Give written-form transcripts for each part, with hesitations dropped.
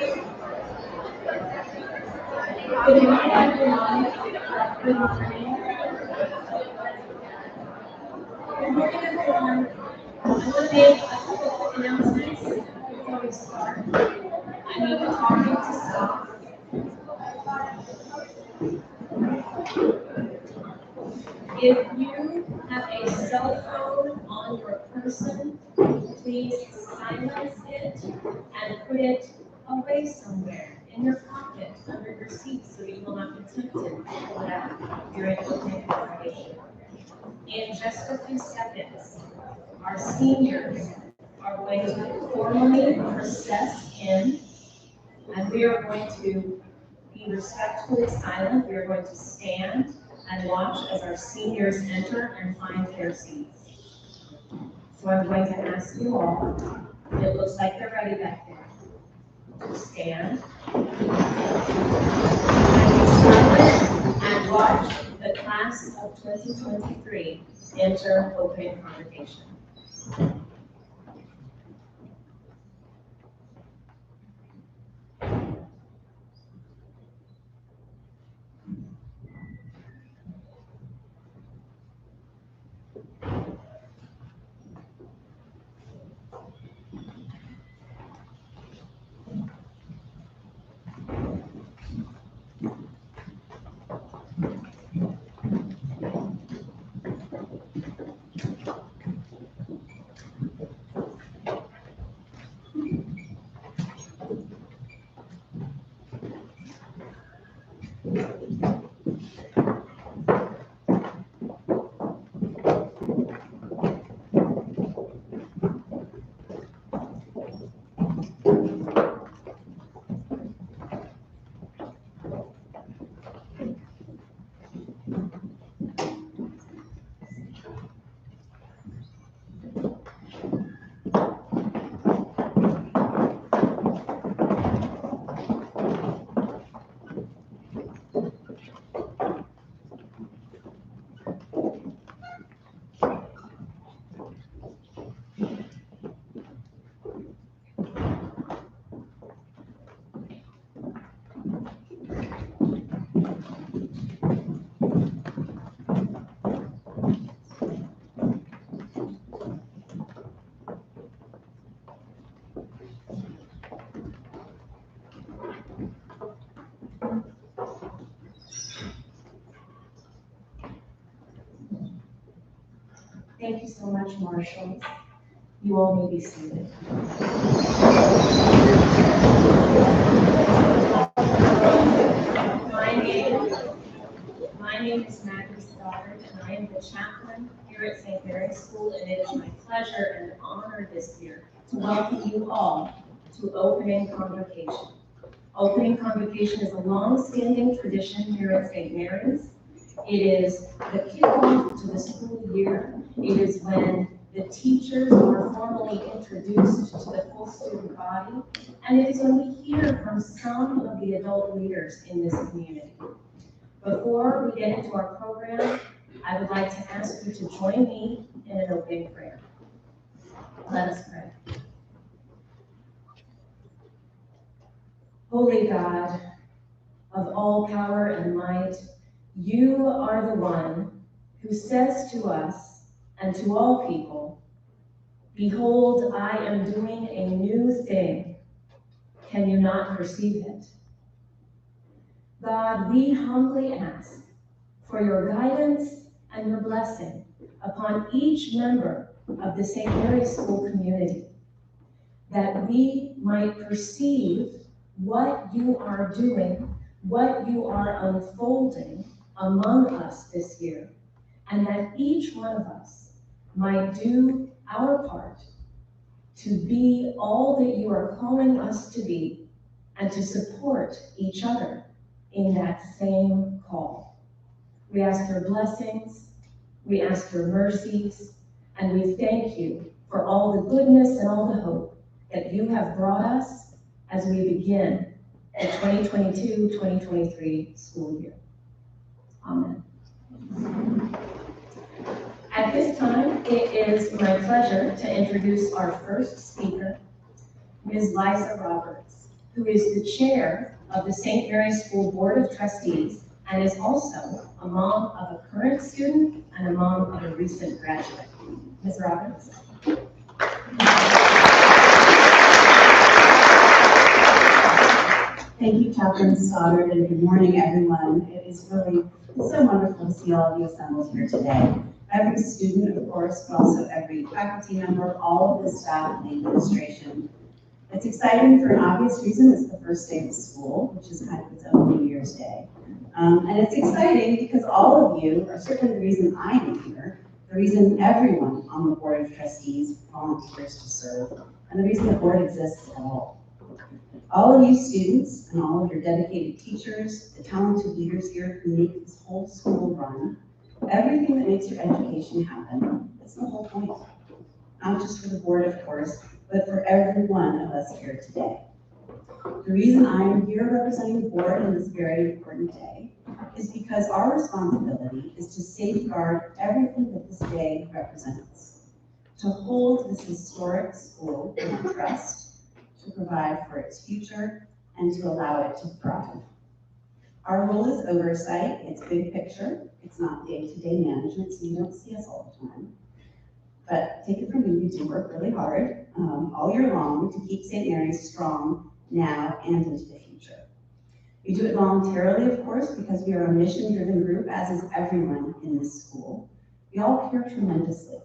Good morning, everyone. Good morning. Good morning, everyone. I want to make a couple of announcements before we start. I need the talking to stop. If you have a cell phone on your person, please silence it and put it away somewhere in your pocket, under your seat, so you will not be tempted to pull it out during opening convocation. In just a few seconds, our seniors are going to formally process in, and we are going to be respectfully silent. We are going to stand and watch as our seniors enter and find their seats. So I'm going to ask you all, it looks like they're ready back there, to stand and be silent and watch the class of 2023 enter opening convocation. Thank you so much, marshals. You all may be seated. My name is Maggie Stoddard, and I am the chaplain here at St. Mary's School, and it is my pleasure and honor this year to welcome you all to Opening Convocation. Opening Convocation is a long-standing tradition here at St. Mary's. It is the kickoff to the school year. It is when the teachers are formally introduced to the full student body, and it is when we hear from some of the adult leaders in this community. Before we get into our program, I would like to ask you to join me in an opening prayer. Let us pray. Holy God, of all power and might, you are the one who says to us and to all people, "Behold, I am doing a new thing. Can you not perceive it?" God, we humbly ask for your guidance and your blessing upon each member of the St. Mary's School community, that we might perceive what you are doing, what you are unfolding among us this year, and that each one of us might do our part to be all that you are calling us to be and to support each other in that same call. We ask your blessings, we ask your mercies, and we thank you for all the goodness and all the hope that you have brought us as we begin the 2022-2023 school year. Amen. At this time, it is my pleasure to introduce our first speaker, Ms. Liza Roberts. who is the chair of the St. Mary's School Board of Trustees and is also a mom of a current student and a mom of a recent graduate. Ms. Roberts. Thank you, Chaplain Stoddard, and good morning, everyone. It is really so wonderful to see all of you assembled here today. Every student, of course, but also every faculty member, all of the staff and the administration. It's exciting for an obvious reason. It's the first day of school, which is kind of its own New Year's Day. And it's exciting because all of you are certainly the reason I am here, the reason everyone on the Board of Trustees volunteers to serve, and the reason the board exists at all. All of you students and all of your dedicated teachers, the talented leaders here who make this whole school run, everything that makes your education happen, that's the whole point. Not just for the board, of course, but for every one of us here today. The reason I am here representing the board on this very important day is because our responsibility is to safeguard everything that this day represents, to hold this historic school in our trust, to provide for its future, and to allow it to thrive. Our role is oversight. It's big picture. It's not day-to-day management, so you don't see us all the time. But take it from me, you do work really hard all year long to keep St. Mary's strong now and into the future. We do it voluntarily, of course, because we are a mission-driven group, as is everyone in this school. We all care tremendously.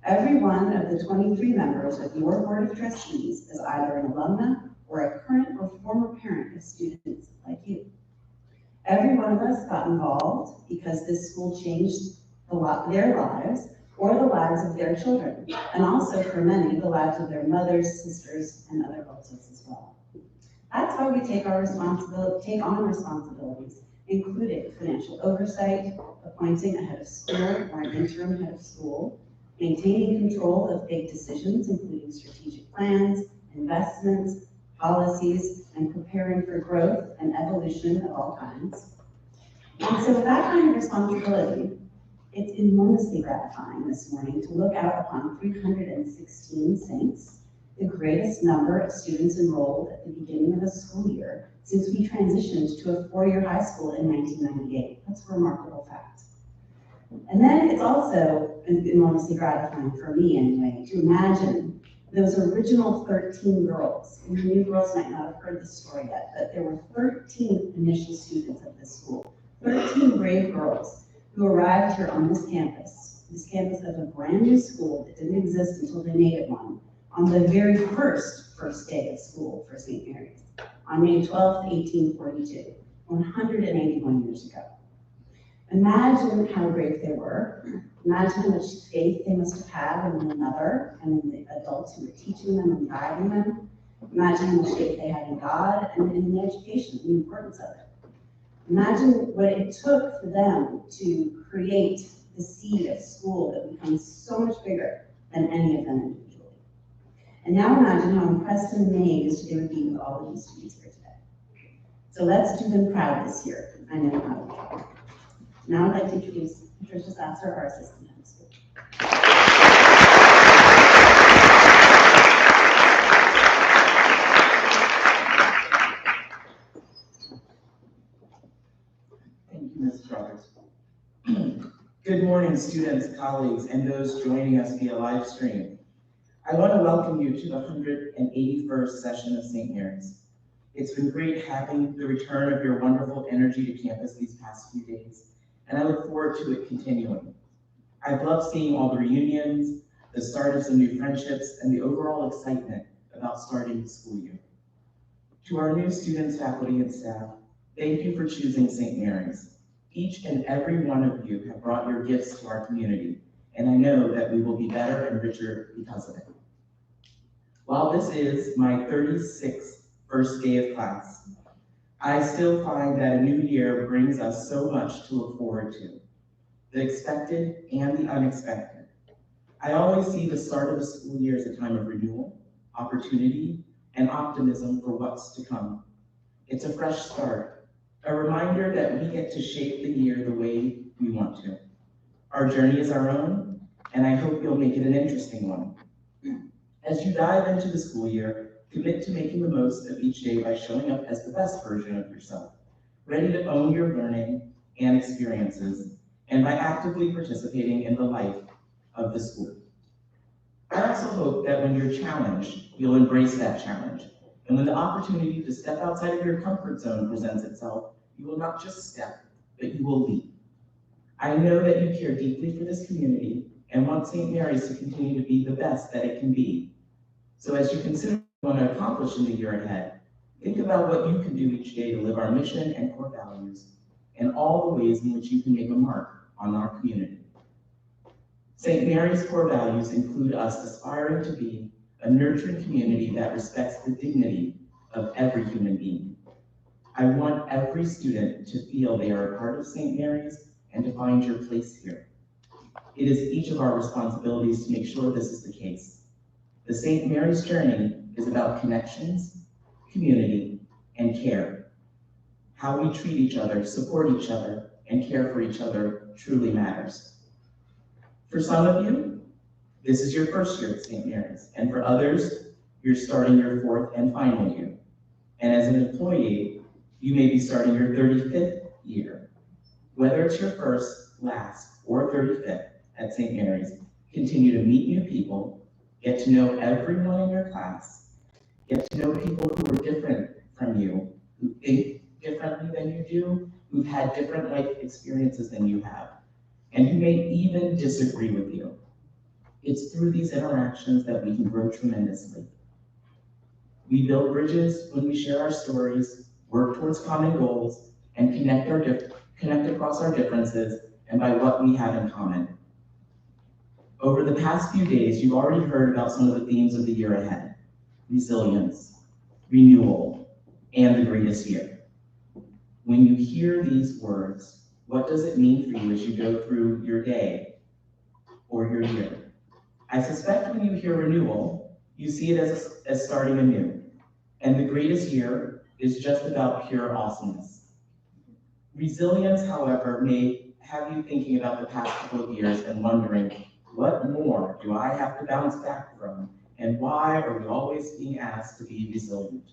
Every one of the 23 members of your Board of Trustees is either an alumna or a current or former parent of students like you. Every one of us got involved because this school changed their lives or the lives of their children, and also for many, the lives of their mothers, sisters, and other relatives as well. That's why we take on responsibilities, including financial oversight, appointing a head of school or an interim head of school, maintaining control of big decisions, including strategic plans, investments, policies, and preparing for growth and evolution of all kinds. And so with that kind of responsibility, it's enormously gratifying this morning to look out upon 316 saints, the greatest number of students enrolled at the beginning of a school year since we transitioned to a four-year high school in 1998. That's a remarkable fact. And then it's also enormously gratifying for me anyway, to imagine those original 13 girls. And the new girls might not have heard this story yet, but there were 13 initial students at this school, 13 brave girls who arrived here on this campus of a brand new school that didn't exist until they made it one, on the very first day of school for St. Mary's, on May 12th, 1842, 181 years ago. Imagine how brave they were. Imagine how much faith they must have had in one another and in the adults who were teaching them and guiding them. Imagine how much faith they had in God and in the education, the importance of it. Imagine what it took for them to create the seed of school that becomes so much bigger than any of them individually. And now imagine how impressed and amazed they would be with all of these students here today. So let's do them proud this year. I know how to do it. Now I'd like to introduce Patricia Sasser, our assistant head of school. Thank you, Ms. Roberts. Good morning, students, colleagues, and those joining us via live stream. I want to welcome you to the 181st session of St. Mary's. It's been great having the return of your wonderful energy to campus these past few days, and I look forward to it continuing. I've loved seeing all the reunions, the start of some new friendships, and the overall excitement about starting the school year. To our new students, faculty, and staff, thank you for choosing St. Mary's. Each and every one of you have brought your gifts to our community, and I know that we will be better and richer because of it. While this is my 36th first day of class, I still find that a new year brings us so much to look forward to, the expected and the unexpected. I always see the start of the school year as a time of renewal, opportunity, and optimism for what's to come. It's a fresh start, a reminder that we get to shape the year the way we want to. Our journey is our own, and I hope you'll make it an interesting one. As you dive into the school year, Commit to making the most of each day by showing up as the best version of yourself, ready to own your learning and experiences, and by actively participating in the life of the school. I also hope that when you're challenged, you'll embrace that challenge. And when the opportunity to step outside of your comfort zone presents itself, you will not just step, but you will lead. I know that you care deeply for this community and want St. Mary's to continue to be the best that it can be. So as you consider what you want to accomplish in the year ahead, think about what you can do each day to live our mission and core values, and all the ways in which you can make a mark on our community. St. Mary's core values include us aspiring to be a nurturing community that respects the dignity of every human being. I want every student to feel they are a part of St. Mary's and to find your place here. It is each of our responsibilities to make sure this is the case. The St. Mary's journey is about connections, community, and care. How we treat each other, support each other, and care for each other truly matters. For some of you, this is your first year at St. Mary's, and for others, you're starting your fourth and final year. And as an employee, you may be starting your 35th year. Whether it's your first, last, or 35th at St. Mary's, continue to meet new people, get to know everyone in your class, get to know people who are different from you, who think differently than you do, who've had different life experiences than you have, and who may even disagree with you. It's through these interactions that we can grow tremendously. We build bridges when we share our stories, work towards common goals, and connect across our differences and by what we have in common. Over the past few days, you've already heard about some of the themes of the year ahead: resilience, renewal, and the greatest year. When you hear these words, what does it mean for you as you go through your day or your year? I suspect when you hear renewal, you see it as starting anew. And the greatest year is just about pure awesomeness. Resilience, however, may have you thinking about the past couple of years and wondering, what more do I have to bounce back from? And why are we always being asked to be resilient?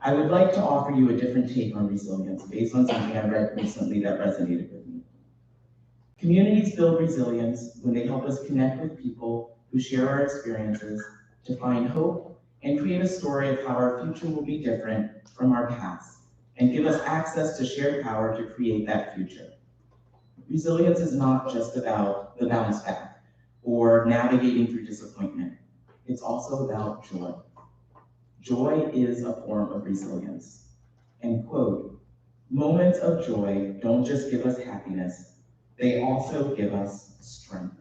I would like to offer you a different take on resilience based on something I read recently that resonated with me. Communities build resilience when they help us connect with people who share our experiences to find hope and create a story of how our future will be different from our past, and give us access to shared power to create that future. Resilience is not just about the bounce back or navigating through disappointment. It's also about joy. Joy is a form of resilience. And quote, moments of joy don't just give us happiness, they also give us strength.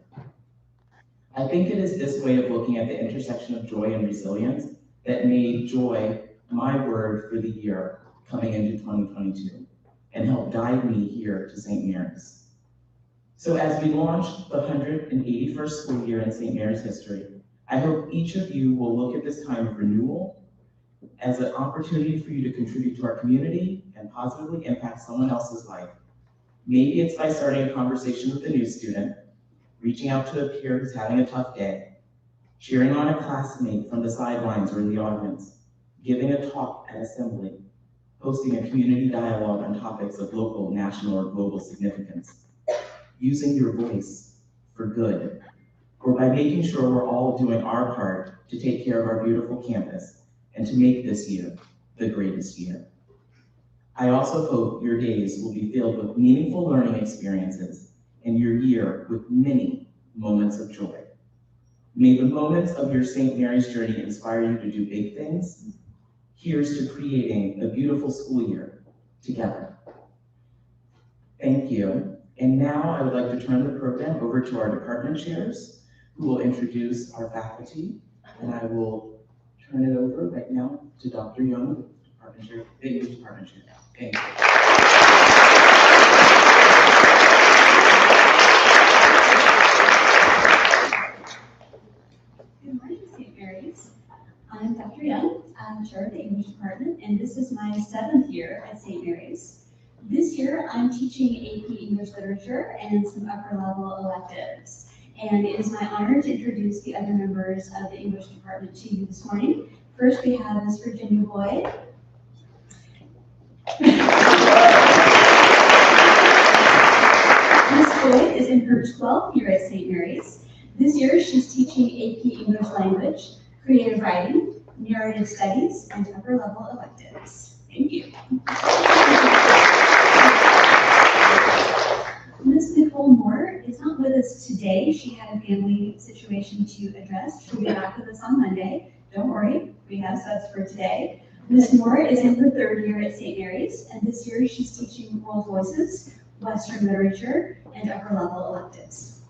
I think it is this way of looking at the intersection of joy and resilience that made joy my word for the year coming into 2022 and helped guide me here to St. Mary's. So as we launch the 181st school year in St. Mary's history, I hope each of you will look at this time of renewal as an opportunity for you to contribute to our community and positively impact someone else's life. Maybe it's by starting a conversation with a new student, reaching out to a peer who's having a tough day, cheering on a classmate from the sidelines or in the audience, giving a talk at assembly, hosting a community dialogue on topics of local, national, or global significance, using your voice for good, or by making sure we're all doing our part to take care of our beautiful campus and to make this year the greatest year. I also hope your days will be filled with meaningful learning experiences and your year with many moments of joy. May the moments of your St. Mary's journey inspire you to do big things. Here's to creating a beautiful school year together. Thank you. And now I would like to turn the program over to our department chairs, who will introduce our faculty. And I will turn it over right now to Dr. Young, department chair, the English department chair. Thank you. Good morning, St. Mary's. I'm Dr. Young. I'm chair of the English department, and this is my 7th year at St. Mary's. This year, I'm teaching AP English Literature and some upper level electives. And it is my honor to introduce the other members of the English department to you this morning. First, we have Miss Virginia Boyd. Miss Boyd is in her 12th year at St. Mary's. This year, she's teaching AP English Language, Creative Writing, Narrative Studies, and upper level electives. Thank you. Miss Nicole Moore is not with us today. She had a family situation to address. She'll be back with us on Monday. Don't worry, we have subs for today. Miss Moore is in her 3rd year at St. Mary's, and this year she's teaching World Voices, Western Literature, and upper level electives.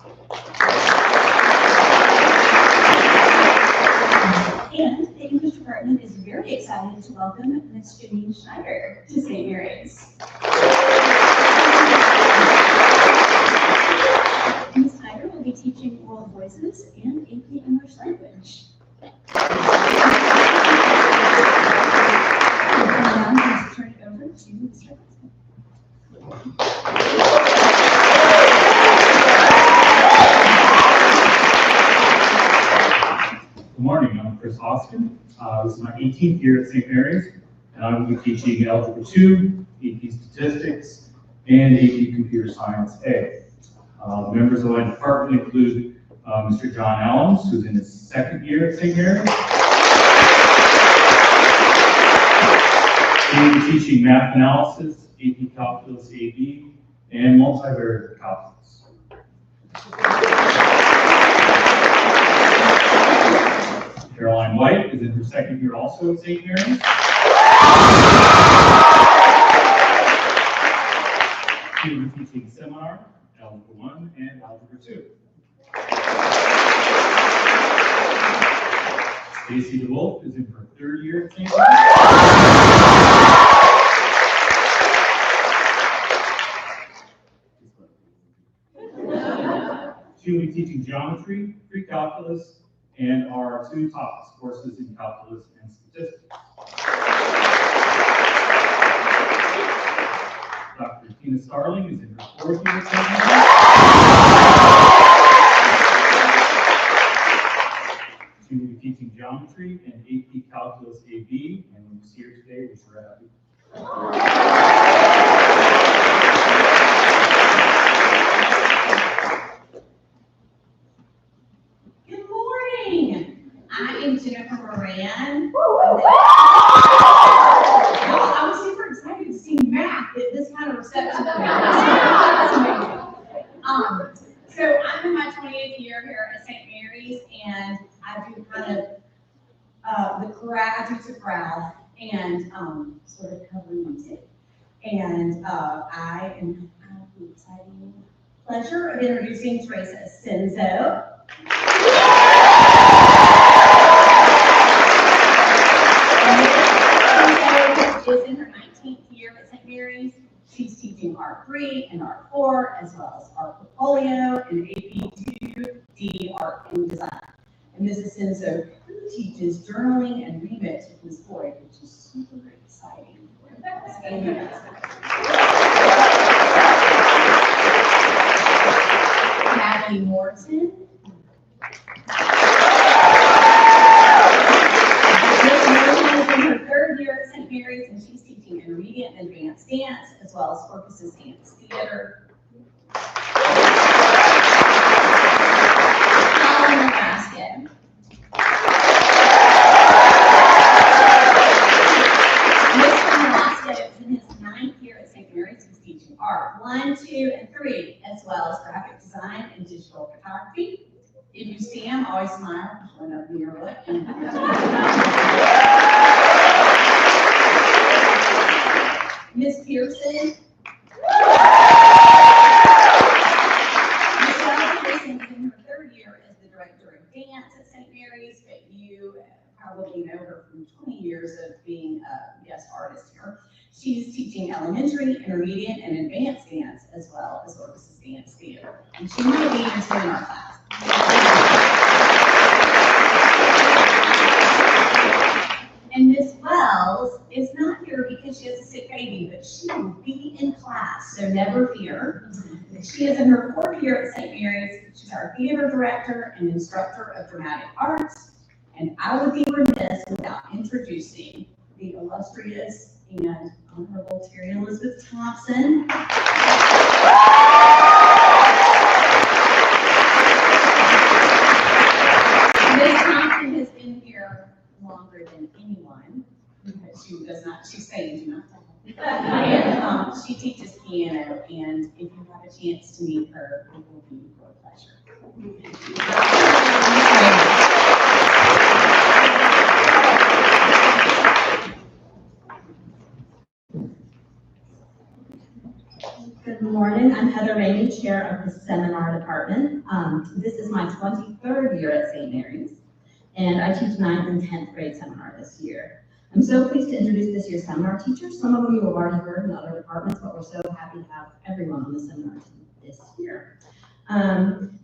And the English department is very excited to welcome Miss Janine Schneider to St. Mary's. Ms. Schneider will be teaching World Voices and AP English Language. And now I'm going to turn it over to Mr. Hudson. Good morning, I'm Chris Austin. This is my 18th year at St. Mary's, and I will be teaching Algebra 2, AP Statistics, and AP Computer Science A. The members of my department include Mr. John Allens, who's in his 2nd year at St. Mary's. He will be teaching Math Analysis, AP Calculus AB, and Multivariate Calculus. Caroline White is in her 2nd year also at St. Mary's. She will be teaching Seminar, Algebra 1, and Algebra 2. Stacy DeWolf is in her 3rd year at St. Mary's. She will be teaching Geometry, Pre-Calculus, and our 2 TOPS courses in Calculus and Statistics. Dr. Tina Starling is in her 4th year at St. Mary's. She will be teaching Geometry and AP Calculus AB, and when you see her today, we're so happy. I am Jennifer Moran. I was super excited to see math at this kind of reception. So I'm in my 28th year here at St. Mary's, and I do kind of I do the graph and sort of cover music. And I am have the exciting pleasure of introducing Teresa Senzo. Is in her 19th year at St. Mary's. She's teaching Art 3 and Art 4, as well as Art Portfolio and AP 2D Art and Design. And Mrs. Senzo teaches journaling and remix with Ms. Boyd, which is super exciting. Natalie Morton. St. Mary's, and she's teaching intermediate and advanced dance, as well as Orcus's dance theater. Colin Nebraska. Mr. Nebraska is in his 9th year at St. Mary's. He's teaching Art 1, 2, and 3, as well as graphic design and digital photography. If you see him, always smile. One up in your look. Miss Pearson. Michelle Pearson is in her 3rd year as the director of dance at St. Mary's, but you probably know her from 20 years of being a guest artist here. She's teaching elementary, intermediate, and advanced dance, as well as Orcus's dance theater. And she might be interested in our class. And Miss Wells is not here because she has a sick baby, but she will be in class, so never fear. She is in her 4th year at St. Mary's. She's our theater director and instructor of dramatic arts. And I would be remiss without introducing the illustrious and Honorable Terry Elizabeth Thompson. Ms. Thompson has been here longer than anyone, because she's saying do not tell. And she teaches piano, and if you have a chance to meet her, it will be your pleasure. Good morning, I'm Heather Rainey, Chair of the Seminar Department. This is my 23rd year at St. Mary's, and I teach 9th and 10th grade seminar this year. I'm so pleased to introduce this year's seminar teachers. Some of you have already heard in other departments, but we're so happy to have everyone on the seminar team this year.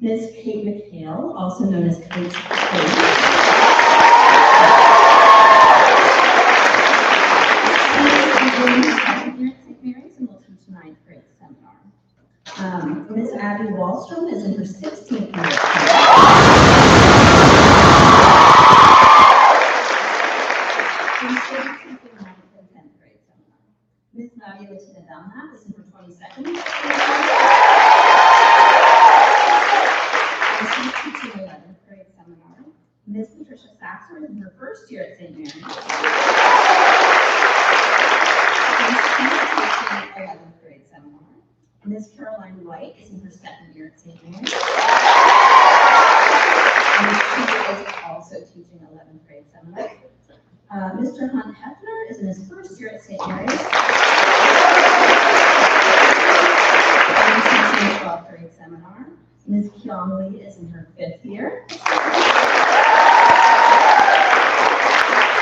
Ms. Kate McHale, also known as Coach Kate. Ms. Abby Wallstrom is in her 16th year. Ms. Nadia Latina Belknap is in her 22nd year. She's teaching 11th grade seminar. Ms. Patricia Saxer is in her first year at St. Mary's. She's teaching 11th grade seminar. Ms. Caroline White is in her second year at St. Mary's. And she is also teaching 11th grade seminar. Mr. Hunt Hefner is in his first year at St. Mary's. And teaching 12th grade seminar. Ms. Kyung Lee is in her 5th year.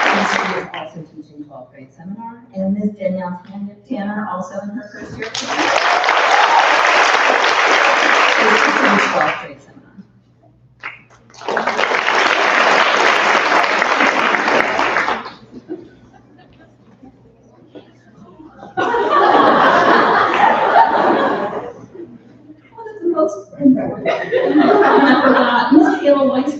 And she is also teaching 12th grade seminar. And Ms. Danielle Tanner, also in her first year at St. Mary's. 12th grade seminar. What is the most important? I forgot. Ms. Kayla Weiss.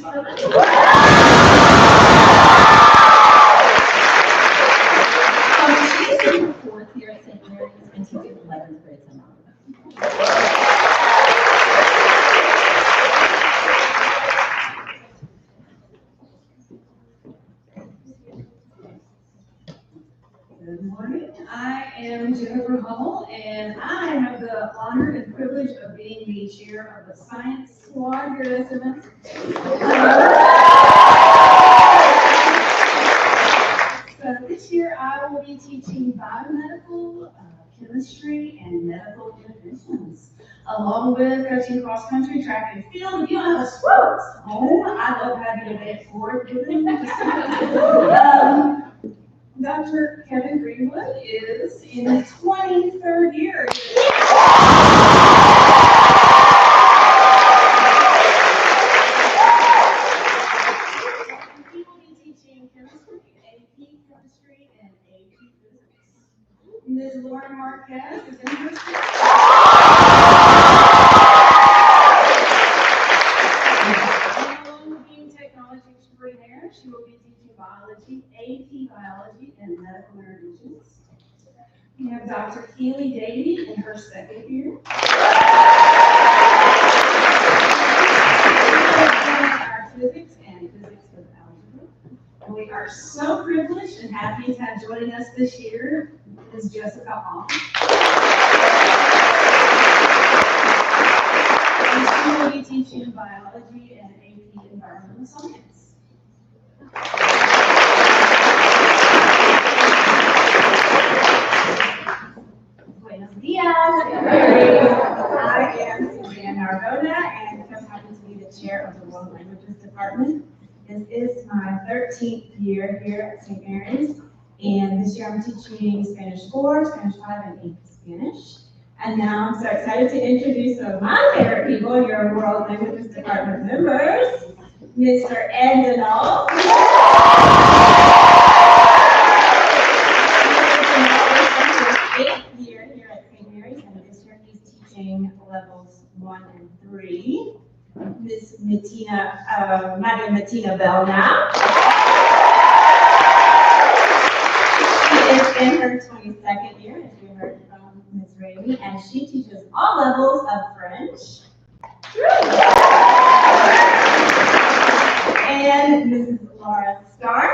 She's in her 4th year at St. Mary's and teaching 11th grade seminar. Good morning. I am Jennifer Hummel, and I have the honor and privilege of being the chair of the science squad here at SMS. So this year I will be teaching biomedical, chemistry, and medical interventions, along with coaching cross country, track and field. If you don't have a sport at home, I love having a day for it. Dr. Kevin Greenwood is in his 23rd year. He will be teaching chemistry, AP chemistry, and AP physics. Ms. Lauren Marquez is in her 6th. Along with being technology extraordinaire, she will be teaching biology, AP biology, and medical interventions. We have Dr. Keely Davey in her 2nd year. Our physics and physics with algebra. And we are so privileged and happy to have joining us this year is Jessica Hall. And she will be teaching biology and AP environmental science. Buenos dias. I am Suzanne Narbona, and I'm happy to be the chair of the World Languages Department. This is my 13th year here at St. Mary's, and this year I'm teaching Spanish 4, Spanish 5, and AP Spanish. And now I'm so excited to introduce some of my favorite people, your World Languages Department members, Mr. Ed Denal. Eighth year here at St. Mary's, and this year he's teaching levels 1 and 3. Miss Madam Martina Bell now. She is in her 22nd year, as you heard from Ms. Ramey, and she teaches all levels of French. And Mrs. Laura Starr.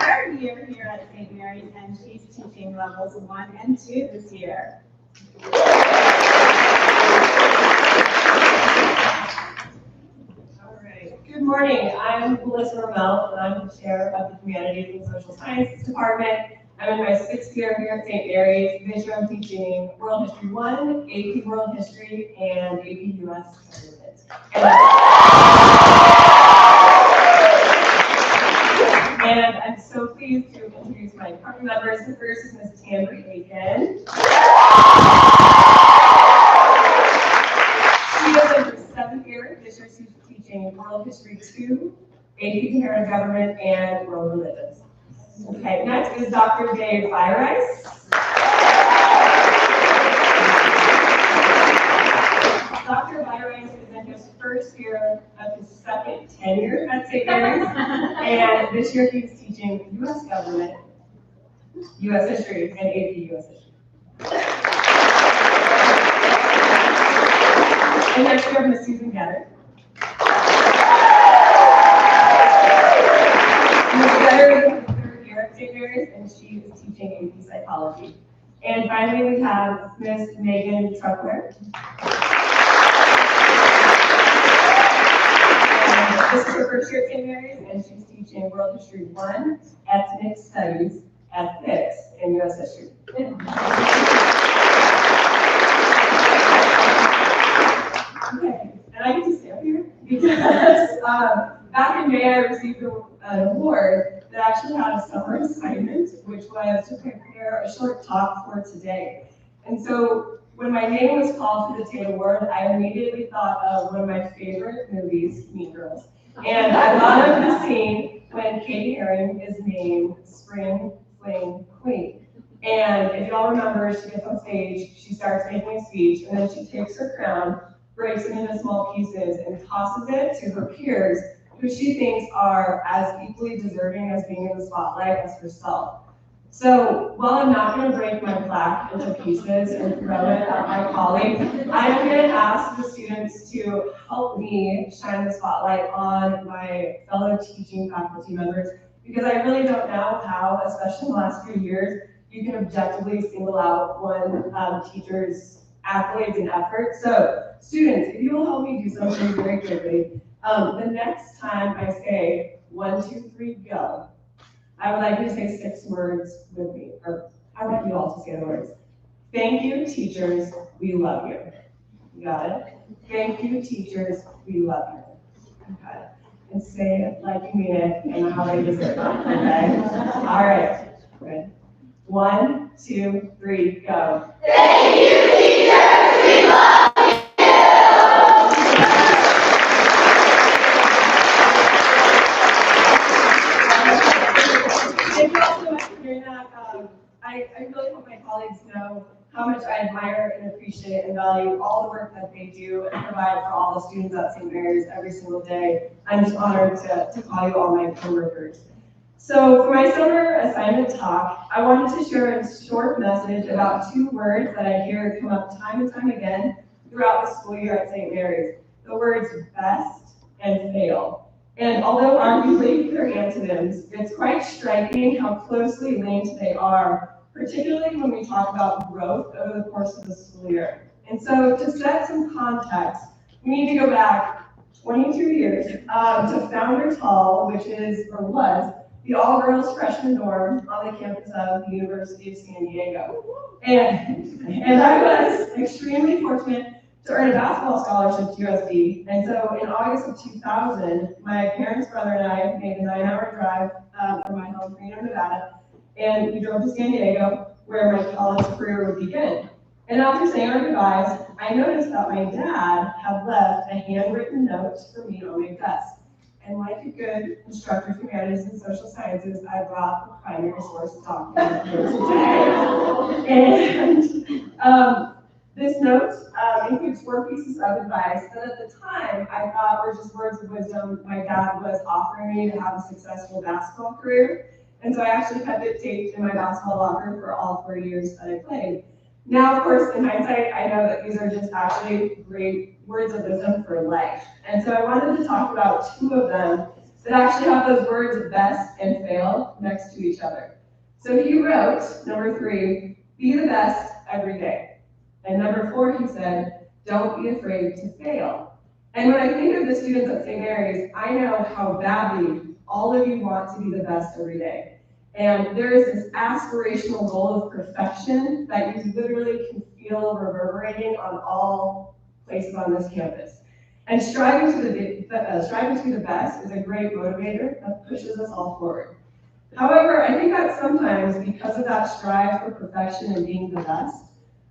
Third year here at St. Mary's, and she's teaching levels 1 and 2 this year. All right. Good morning. I'm Melissa Rommel, and I'm the chair of the Humanities and Social Sciences Department. I'm in my 6th year here at St. Mary's. This year I'm teaching World History 1, AP World History, and AP US Government. And I'm so pleased to introduce my department members. The first is Ms. Tammy Aiken. She is in her 7th year. This year she's teaching World History 2, AP Comparative Government, and World Religions. Okay, next is Dr. Dave Byrice. Dr. Byrice is in his first year of his 2nd tenure at St. Mary's, and this year he's teaching U.S. Government, U.S. History, and AP U.S. History. And next we have Ms. Susan Getter. Ms. Getter is in her 3rd year at St. Mary's, and she is teaching AP Psychology. And finally, we have Ms. Megan Truckler. This is her first year at St. Mary's, and she's teaching World History 1, Ethnic Studies, Ethics, and U.S. History. Okay, and I get to stay up here because back in May I received an award that actually had a summer assignment, which was to prepare a short talk for today. And so when my name was called for the Tate Award, I immediately thought of one of my favorite movies, Mean Girls. And I thought of the scene when Katie Haring is named Spring Fling Queen. And if y'all remember, she gets on stage, she starts making a speech, and then she takes her crown, breaks it into small pieces, and tosses it to her peers, who she thinks are as equally deserving as being in the spotlight as herself. So while I'm not going to break my plaque into pieces and throw it at my colleagues, I'm going to ask the students to help me shine the spotlight on my fellow teaching faculty members, because I really don't know how, especially in the last few years, you can objectively single out one teacher's accolades and efforts. So students, if you will help me do something very quickly, the next time I say 1, 2, 3, go, I would like you to say 6 words with me, or I want you all to say the words. Thank you, teachers, we love you. You got it? Thank you, teachers, we love you. Got it. And say it like you mean it and how they deserve it, okay? All right, good. 1, 2, 3, go. Thank you, teachers, we love you. Thank you all so much for doing that. I really hope my colleagues know how much I admire and appreciate and value all the work that they do and provide for all the students at St. Mary's every single day. I'm just honored to call you all my coworkers. So for my summer assignment talk, I wanted to share a short message about 2 words that I hear come up time and time again throughout the school year at St. Mary's. The words best and fail. And although arguably they're antonyms, it's quite striking how closely linked they are, particularly when we talk about growth over the course of the school year. And so to set some context, we need to go back 22 years to Founders Hall, which is, or was, the all-girls freshman dorm on the campus of the University of San Diego. And I was extremely fortunate to earn a basketball scholarship to USD. And so in August of 2000, my parents, brother, and I made a 9-hour drive from my home, Reno, Nevada, and we drove to San Diego, where my college career would begin. And after saying our goodbyes, I noticed that my dad had left a handwritten note for me on my desk. and like a good instructor of humanities and social sciences, I brought the primary source document here today. And this note includes 4 pieces of advice that at the time I thought were just words of wisdom my dad was offering me to have a successful basketball career. And so I actually kept it taped in my basketball locker for all 4 years that I played. Now, of course, in hindsight, I know that these are just actually great words of wisdom for life. And so I wanted to talk about 2 of them that actually have those words best and fail next to each other. So he wrote, number 3, be the best every day. And number 4, he said, don't be afraid to fail. And when I think of the students at St. Mary's, I know how badly all of you want to be the best every day. And there is this aspirational goal of perfection that you literally can feel reverberating on all places on this campus. And striving to be the best is a great motivator that pushes us all forward. However, I think that sometimes, because of that strive for perfection and being the best,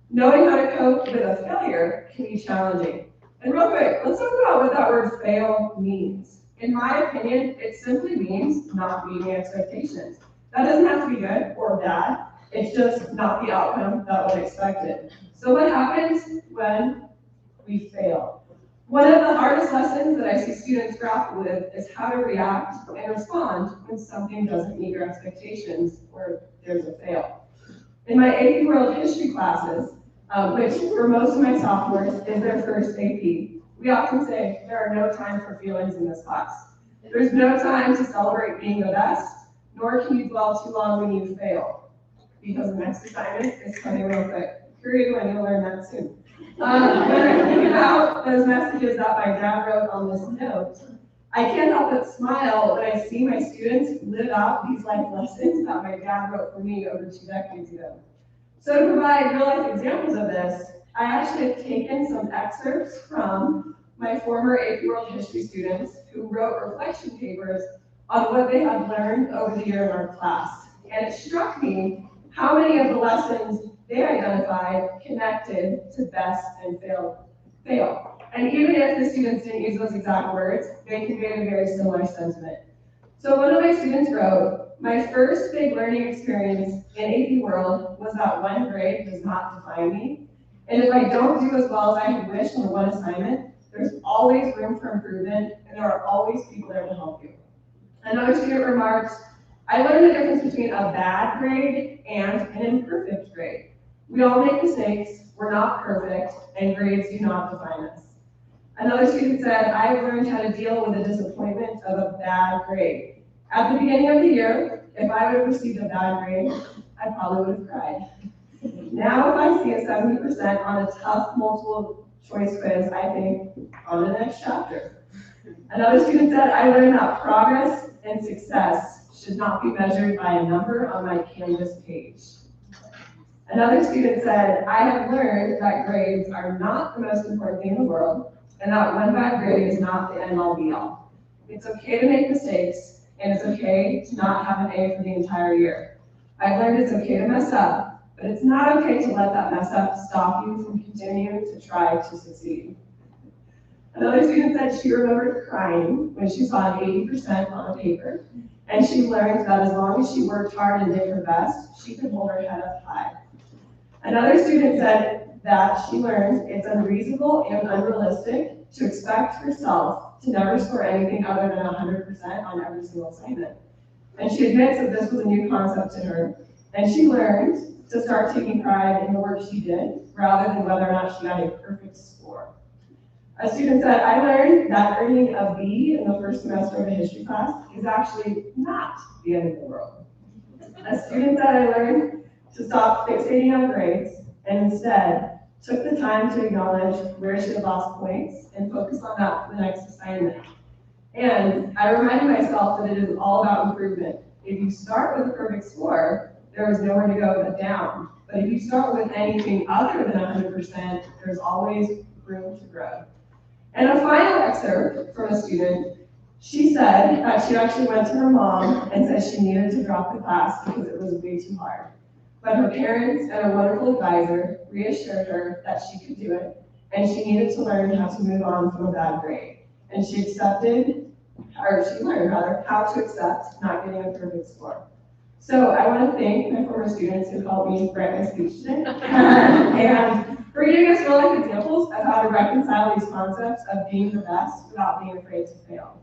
knowing how to cope with a failure can be challenging. And real quick, let's talk about what that word fail means. In my opinion, it simply means not meeting expectations. That doesn't have to be good or bad. It's just not the outcome that was expected. So what happens when we fail? One of the hardest lessons that I see students grapple with is how to react and respond when something doesn't meet your expectations or there's a fail. In my AP World History classes, which for most of my sophomores is their first AP, we often say there are no time for feelings in this class. There's no time to celebrate being the best, nor can you dwell too long when you fail, because the next assignment is coming real quick. Period, when you'll learn that soon. When I think about those messages that my dad wrote on this note, I can't help but smile when I see my students live out these life lessons that my dad wrote for me over 2 decades ago. So to provide real life examples of this, I actually have taken some excerpts from my former AP World History students who wrote reflection papers on what they had learned over the year in our class. And it struck me how many of the lessons they identified connected to best and fail. And even if the students didn't use those exact words, they conveyed a very similar sentiment. So one of my students wrote, my first big learning experience in AP World was that one grade does not define me. And if I don't do as well as I had wished on one assignment, there's always room for improvement, and there are always people there to help you. Another student remarked, I learned the difference between a bad grade and an imperfect grade. We all make mistakes, we're not perfect, and grades do not define us. Another student said, I've learned how to deal with the disappointment of a bad grade. At the beginning of the year, if I would have received a bad grade, I probably would have cried. Now if I see a 70% on a tough multiple choice quiz, I think, on the next chapter. Another student said, I learned that progress and success should not be measured by a number on my Canvas page. Another student said, I have learned that grades are not the most important thing in the world, and that one bad grade is not the end-all be-all. It's okay to make mistakes, and it's okay to not have an A for the entire year. I've learned it's okay to mess up, but it's not okay to let that mess up stop you from continuing to try to succeed. Another student said she remembered crying when she saw an 80% on a paper, and she learned that as long as she worked hard and did her best, she could hold her head up high. Another student said that she learned it's unreasonable and unrealistic to expect herself to never score anything other than 100% on every single assignment. And she admits that this was a new concept to her, and she learned to start taking pride in the work she did rather than whether or not she got a perfect score. A student said, I learned that earning a B in the first semester of a history class is actually not the end of the world. A student said, I learned to stop fixating on grades and instead took the time to acknowledge where she had lost points and focus on that for the next assignment. And I reminded myself that it is all about improvement. If you start with a perfect score, there is nowhere to go but down. But if you start with anything other than 100%, there's always room to grow. And a final excerpt from a student, she said that she actually went to her mom and said she needed to drop the class because it was way too hard. But her parents and a wonderful advisor reassured her that she could do it, and she needed to learn how to move on from a bad grade. And she accepted she learned rather, how to accept not getting a perfect score. So I want to thank my former students who helped me write my speech today, and for giving us real life examples of how to reconcile these concepts of being the best without being afraid to fail.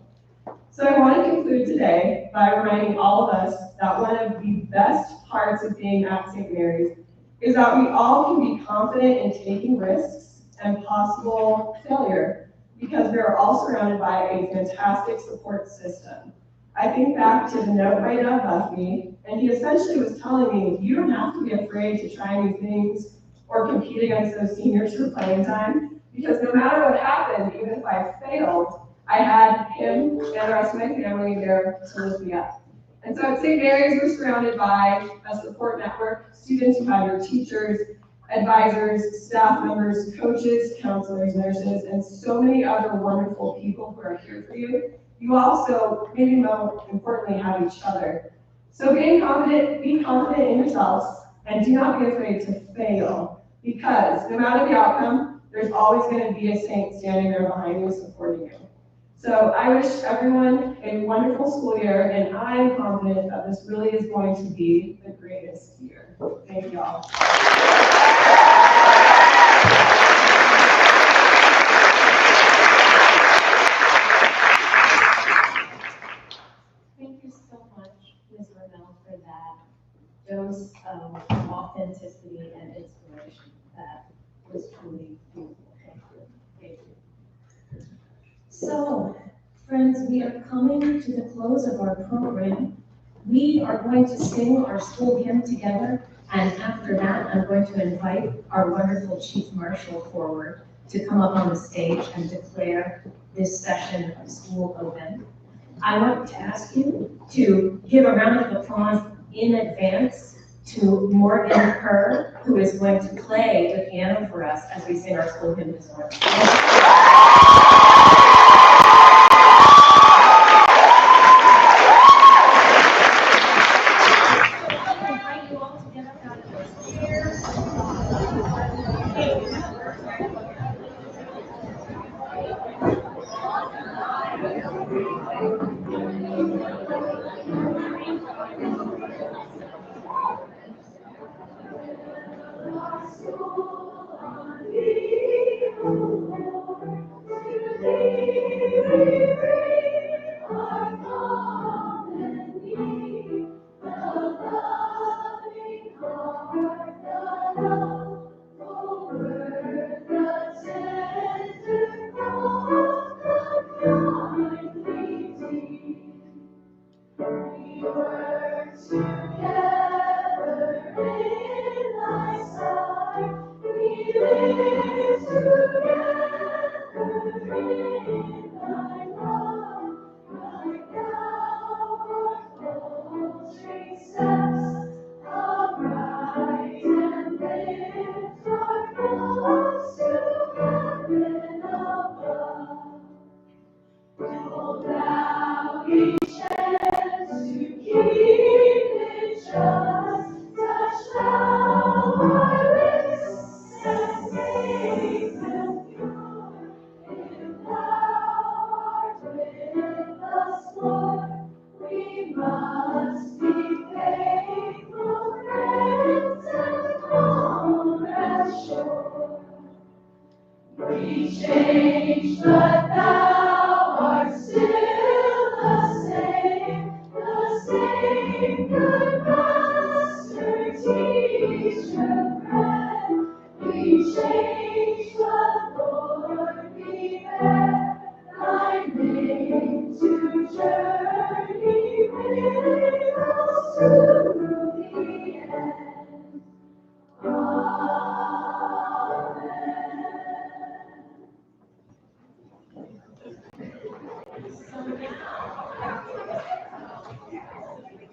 So I want to conclude today by reminding all of us that one of the best parts of being at St. Mary's is that we all can be confident in taking risks and possible failure because we are all surrounded by a fantastic support system. I think back to the note my dad left me, and he essentially was telling me, you don't have to be afraid to try new things or compete against those seniors for playing time, because no matter what happened, even if I failed, I had him and the rest of my family there to lift me up. And so at St. Mary's, we're surrounded by a support network, students who have your teachers, advisors, staff members, coaches, counselors, nurses, and so many other wonderful people who are here for you. You also, maybe more importantly, have each other. So be confident in yourselves, and do not be afraid to fail, because no matter the outcome, there's always going to be a saint standing there behind you supporting you. So I wish everyone a wonderful school year, and I'm confident that this really is going to be the greatest year. Thank you all. Thank you so much, Ms. Ramel, for that dose of authenticity and inspiration. That was truly beautiful. Thank you. Thank you. So, friends, we are coming to the close of our program. We are going to sing our school hymn together, and after that, I'm going to invite our wonderful Chief Marshal forward to come up on the stage and declare this session of school open. I want to ask you to give a round of applause in advance to Morgan Kerr, who is going to play the piano for us as we sing our school hymn this morning.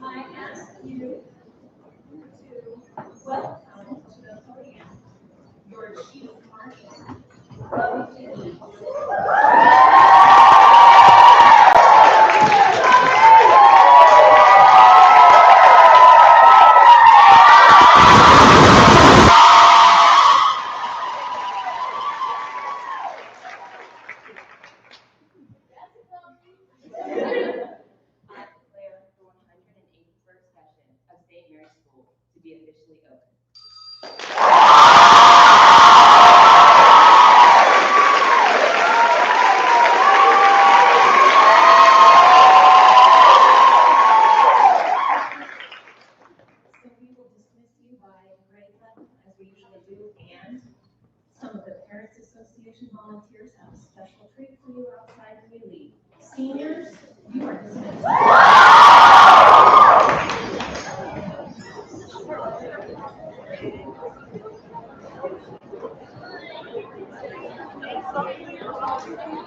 I ask you to be officially open. So we will dismiss you by grade level, as we usually do, and some of the Parents Association volunteers have a special treat for you outside when you leave. Seniors, you are dismissed.